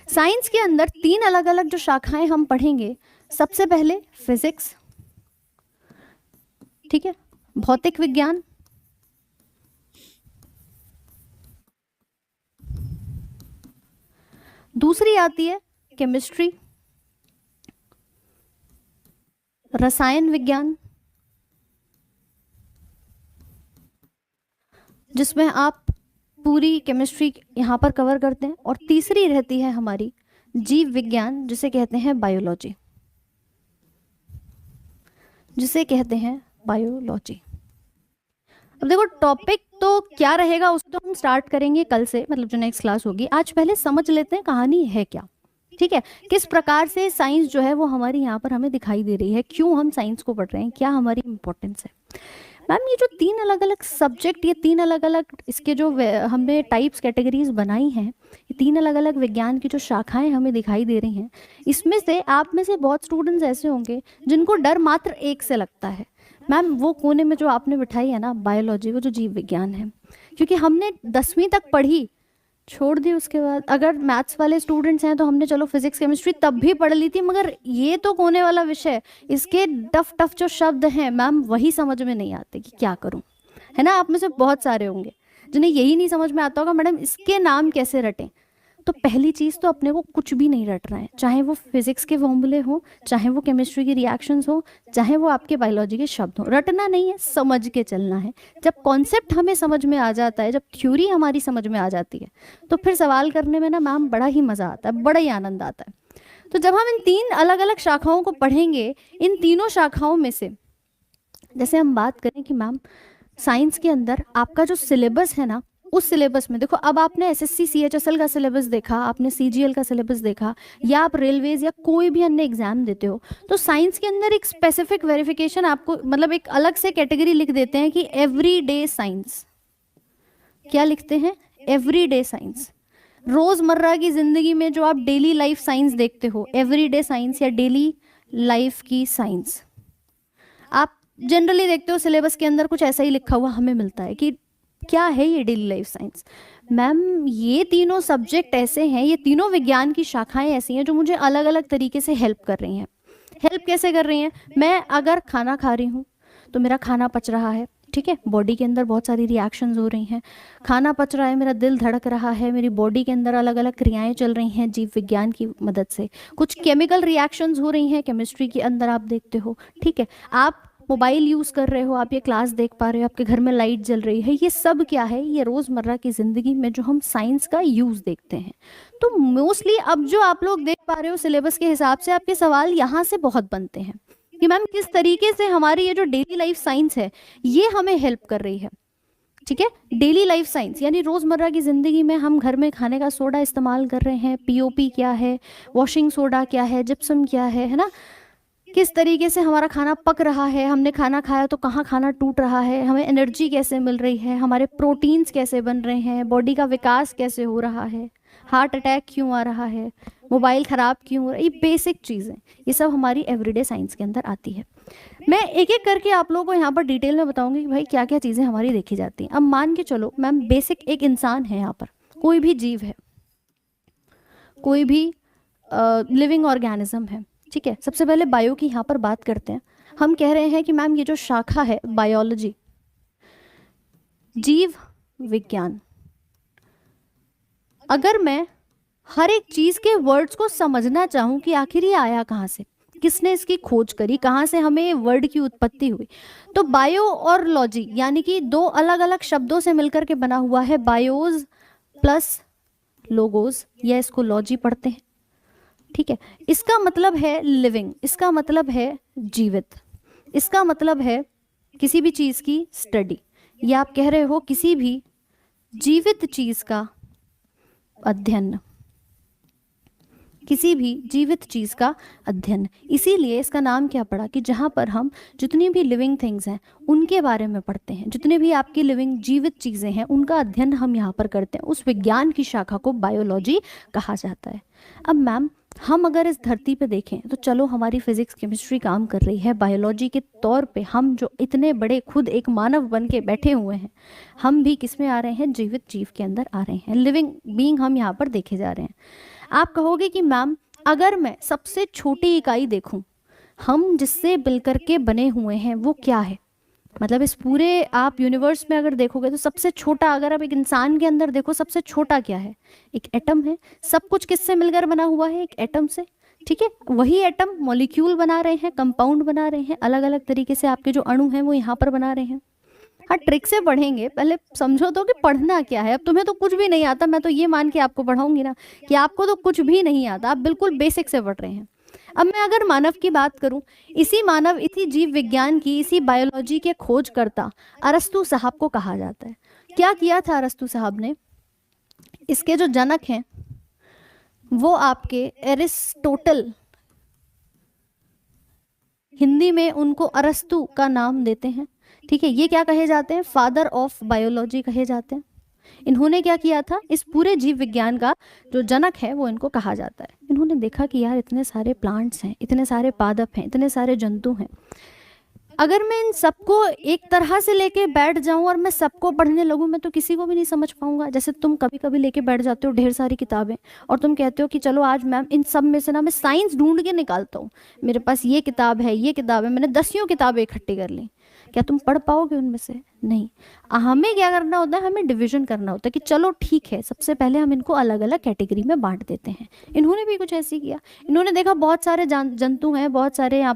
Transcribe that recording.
Science के अंदर 3 अलग अलग जो शाखाएं हम पढ़ेंगे, सबसे पहले फिजिक्स, ठीक है, भौतिक विज्ञान, दूसरी आती है केमिस्ट्री, रसायन विज्ञान, जिसमें आप पूरी केमिस्ट्री यहाँ पर कवर करते हैं, और तीसरी रहती है हमारी जीव विज्ञान, जिसे कहते हैं बायोलॉजी, जिसे कहते हैं बायोलॉजी। अब देखो टॉपिक तो क्या रहेगा उसको हम स्टार्ट करेंगे कल से, मतलब जो नेक्स्ट क्लास होगी। आज पहले समझ लेते हैं कहानी है क्या, ठीक है, किस प्रकार से साइंस जो है वो हमारी यहाँ पर हमें दिखाई दे रही है, क्यों हम साइंस को पढ़ रहे हैं, क्या हमारी इंपॉर्टेंस है। मैम ये जो 3 अलग अलग सब्जेक्ट, ये 3 अलग अलग इसके जो हमने टाइप्स कैटेगरीज बनाई हैं, ये 3 अलग अलग विज्ञान की जो शाखाएं हमें दिखाई दे रही हैं, इसमें से आप में से बहुत स्टूडेंट्स ऐसे होंगे जिनको डर मात्र एक से लगता है। मैम वो कोने में जो आपने बिठाई है ना बायोलॉजी, वो जो जीव विज्ञान है, क्योंकि हमने 10वीं तक पढ़ी, छोड़ दी उसके बाद। अगर मैथ्स वाले स्टूडेंट्स हैं तो हमने चलो फिजिक्स केमिस्ट्री तब भी पढ़ ली थी, मगर ये तो कोने वाला विषय, इसके टफ टफ जो शब्द हैं मैम वही समझ में नहीं आते कि क्या करूं, है ना। आप में से बहुत सारे होंगे जिन्हें यही नहीं समझ में आता होगा मैडम इसके नाम कैसे रटें। तो पहली चीज़ तो अपने को कुछ भी नहीं रटना है, चाहे वो फिजिक्स के फॉर्मूले हो, चाहे वो केमिस्ट्री की रिएक्शंस हो, चाहे वो आपके बायोलॉजी के शब्द हो, रटना नहीं है, समझ के चलना है। जब कॉन्सेप्ट हमें समझ में आ जाता है, जब थ्योरी हमारी समझ में आ जाती है, तो फिर सवाल करने में ना मैम बड़ा ही मज़ा आता है, बड़ा ही आनंद आता है। तो जब हम इन 3 अलग अलग शाखाओं को पढ़ेंगे, इन तीनों शाखाओं में से जैसे हम बात करें कि मैम साइंस के अंदर आपका जो सिलेबस है ना, उस सिलेबस में देखो, अब आपने एसएससी सीएचएसएल का सिलेबस देखा, आपने सीजीएल का सिलेबस देखा, या आप रेलवेज या कोई भी अन्य एग्जाम देते हो, तो साइंस के अंदर एक स्पेसिफिक वेरिफिकेशन आपको, मतलब एक अलग से कैटेगरी लिख देते हैं कि एवरीडे साइंस। क्या लिखते हैं? Everyday science. रोजमर्रा की जिंदगी में जो आप डेली लाइफ साइंस देखते हो, एवरीडे साइंस या डेली लाइफ की साइंस, आप जनरली देखते हो सिलेबस के अंदर कुछ ऐसा ही लिखा हुआ हमें मिलता है कि क्या है ये डेली लाइफ साइंस। मैम ये तीनों सब्जेक्ट ऐसे हैं, ये तीनों विज्ञान की शाखाएं ऐसी हैं जो मुझे अलग अलग तरीके से हेल्प कर रही हैं। हेल्प कैसे कर रही हैं? मैं अगर खाना खा रही हूँ तो मेरा खाना पच रहा है, ठीक है, बॉडी के अंदर बहुत सारी रिएक्शंस हो रही हैं, खाना पच रहा है, मेरा दिल धड़क रहा है, मेरी बॉडी के अंदर अलग अलग क्रियाएं चल रही हैं जीव विज्ञान की मदद से, कुछ केमिकल रिएक्शंस हो रही हैं केमिस्ट्री के अंदर आप देखते हो, ठीक है, आप मोबाइल यूज़ कर रहे हो, आप ये क्लास देख पा रहे हो, आपके घर में लाइट जल रही है, ये सब क्या है? ये रोज़मर्रा की ज़िंदगी में जो हम साइंस का यूज़ देखते हैं। तो मोस्टली अब जो आप लोग देख पा रहे हो सिलेबस के हिसाब से, आपके सवाल यहाँ से बहुत बनते हैं कि मैम किस तरीके से हमारी ये जो डेली लाइफ साइंस है ये हमें हेल्प कर रही है, ठीक है। डेली लाइफ साइंस यानी रोज़मर्रा की ज़िंदगी में हम घर में खाने का सोडा इस्तेमाल कर रहे हैं, पीओपी क्या है, वॉशिंग सोडा क्या है, जिप्सम क्या है ना, किस तरीके से हमारा खाना पक रहा है, हमने खाना खाया तो कहाँ खाना टूट रहा है, हमें एनर्जी कैसे मिल रही है, हमारे प्रोटीन्स कैसे बन रहे हैं, बॉडी का विकास कैसे हो रहा है, हार्ट अटैक क्यों आ रहा है, मोबाइल ख़राब क्यों हो रहा है, ये बेसिक चीज़ें, ये सब हमारी एवरीडे साइंस के अंदर आती है। मैं एक एक करके आप लोगों को यहाँ पर डिटेल में बताऊंगी कि भाई क्या क्या चीज़ें हमारी देखी जाती हैं। अब मान के चलो मैम बेसिक एक इंसान है, यहाँ पर कोई भी जीव है, कोई भी लिविंग ऑर्गेनिज्म है, ठीक है। सबसे पहले बायो की यहाँ पर बात करते हैं। हम कह रहे हैं कि मैम ये जो शाखा है बायोलॉजी, जीव विज्ञान, अगर मैं हर एक चीज़ के वर्ड्स को समझना चाहूँ कि आखिर ये आया कहाँ से, किसने इसकी खोज करी, कहाँ से हमें वर्ड की उत्पत्ति हुई, तो बायो और लॉजी यानी कि 2 अलग अलग शब्दों से मिलकर के बना हुआ है, बायोज प्लस लोगोज, या इसको लॉजी पढ़ते हैं, ठीक है। इसका मतलब है लिविंग, इसका मतलब है जीवित, इसका मतलब है किसी भी चीज़ की स्टडी, या आप कह रहे हो किसी भी जीवित चीज़ का अध्ययन, किसी भी जीवित चीज़ का अध्ययन। इसीलिए इसका नाम क्या पड़ा कि जहाँ पर हम जितनी भी लिविंग थिंग्स हैं उनके बारे में पढ़ते हैं, जितने भी आपकी लिविंग जीवित चीज़ें हैं उनका अध्ययन हम यहाँ पर करते हैं, उस विज्ञान की शाखा को बायोलॉजी कहा जाता है। अब मैम हम अगर इस धरती पे देखें तो चलो हमारी फिजिक्स केमिस्ट्री काम कर रही है, बायोलॉजी के तौर पे हम जो इतने बड़े खुद एक मानव बन के बैठे हुए हैं, हम भी किस में आ रहे हैं? जीवित जीव के अंदर आ रहे हैं, लिविंग बीइंग हम यहाँ पर देखे जा रहे हैं। आप कहोगे कि मैम अगर मैं सबसे छोटी इकाई देखूं, हम जिससे मिलकर के बने हुए हैं वो क्या है, मतलब इस पूरे आप यूनिवर्स में अगर देखोगे तो सबसे छोटा, अगर आप एक इंसान के अंदर देखो सबसे छोटा क्या है, एक एटम है। सब कुछ किससे मिलकर बना हुआ है, एक एटम से। ठीक है, वही एटम मॉलिक्यूल बना रहे हैं, कंपाउंड बना रहे हैं, अलग अलग तरीके से आपके जो अणु हैं वो यहाँ पर बना रहे हैं। हाँ, ट्रिक से पढ़ेंगे, पहले समझो तो कि पढ़ना क्या है। अब तुम्हें तो कुछ भी नहीं आता, मैं तो ये मान के आपको पढ़ाऊंगी ना कि आपको तो कुछ भी नहीं आता, आप बिल्कुल बेसिक से पढ़ रहे हैं। अब मैं अगर मानव की बात करूं, इसी मानव, इसी जीव विज्ञान की, इसी बायोलॉजी के खोजकर्ता अरस्तु साहब को कहा जाता है। क्या किया था अरस्तु साहब ने, इसके जो जनक हैं वो आपके एरिस्टोटल, हिंदी में उनको अरस्तु का नाम देते हैं। ठीक है, ये क्या कहे जाते हैं, फादर ऑफ बायोलॉजी कहे जाते हैं। इन्होंने क्या किया था, इस पूरे जीव विज्ञान का जो जनक है वो इनको कहा जाता है। इन्होंने देखा कि यार इतने सारे प्लांट्स हैं, इतने सारे पादप हैं, इतने सारे जंतु हैं, अगर मैं इन सबको एक तरह से लेके बैठ जाऊं और मैं सबको पढ़ने लगूं, मैं तो किसी को भी नहीं समझ पाऊंगा। जैसे तुम कभी कभी लेके बैठ जाते हो ढेर सारी किताबें और तुम कहते हो कि चलो आज मैम इन सब में से ना मैं साइंस ढूंढ के निकालता हूँ, मेरे पास ये किताब है, ये किताब है, मैंने 10 किताबें इकट्ठी कर ली, क्या तुम पढ़ पाओगे उनमें से? नहीं। हमें क्या करना होता है, हमें डिवीजन करना होता है कि चलो ठीक है, सबसे पहले हम इनको अलग अलग कैटेगरी में बांट देते हैं। इन्होंने भी कुछ ऐसे किया। इन्होंने देखा बहुत सारे जंतु हैं, बहुत सारे यहाँ